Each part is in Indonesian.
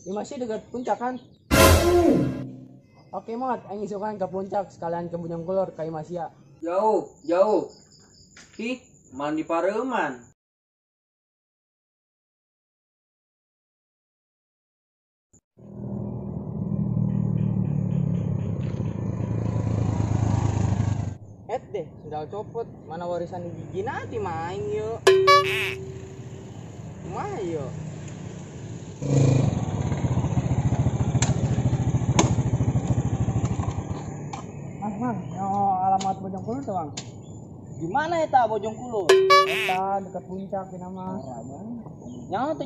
Ini masih dekat puncak kan? Oke mod, aing isukan ke puncak sekalian ke Bojong Kulur ka Imasia. Jauh, jauh. Ih, mandi pareuman. Deh, sendal copot, mana warisan gigi nanti main yuk. Mah yuk. Bang, alamat Bojong Kulur tuh bang. Gimana ya tak Bojong Kulur? Eta dekat puncak di nama. Nyaho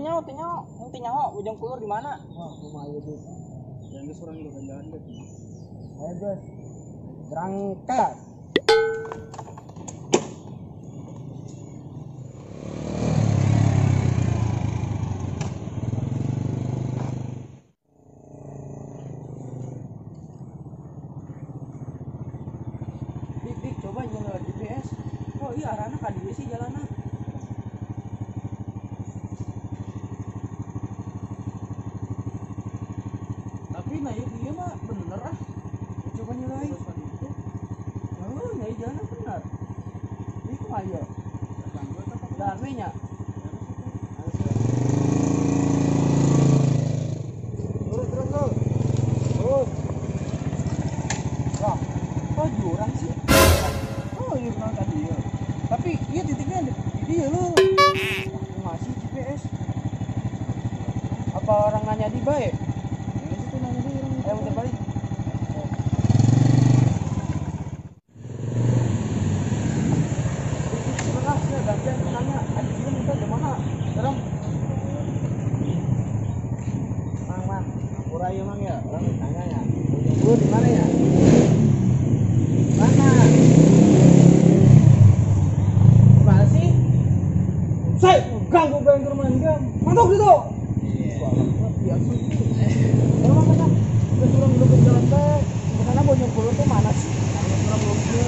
Bojong Kulur di mana? Wah, rumah aja tuh. Yang geus urang juga jalan deh. Ayo guys, berangkat. Dik, coba nyala GPS. Oh iya, arahnya kan dia sih jalannya. Tapi nah iya mah bener ah. Coba nyalain. Oh, nah jalannya bener. Ini kok aja. Jalan nya. Terus. Wah, kok jurang sih? Oh iya pernah tadi ya. Tapi iya titiknya di dia loh. Masih GPS. Apa orang nanya di baik? Ya itu nanya di orang. Ayo muter balik. Mana sih gantian nanya? Ada sini minta di mana? Serem. Mang. Pura ya mang ya. Orang tanya ya. Lu di mana ya? Mana? Gimana sih? Saya ganggu pengen ke rumah dia. Masuk situ. Iya. Biasa sih. Emang mana? Udah turun dulu ke jalan teh. Karena Bojong Kulur tuh mana sih? Kurang logis.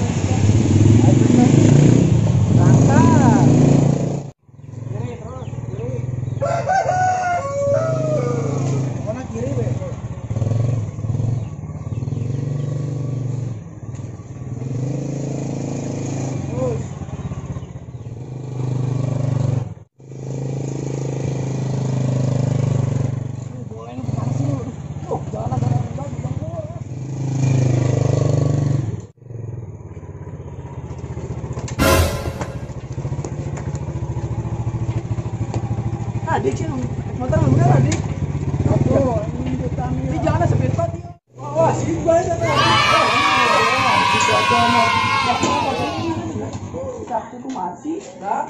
Ayo kita berangkat. Kiri terus, kiri. Mana kiri be? Terus. Boleh nih bukan sih lu. Tuh, jalan Bojong Kulur. Adik sih, motor bener adik. Tuh, ini jalannya speed banget ya. Wah, sih banget tuh. Bisa aja mau. Sabtu tuh masih. Enggak.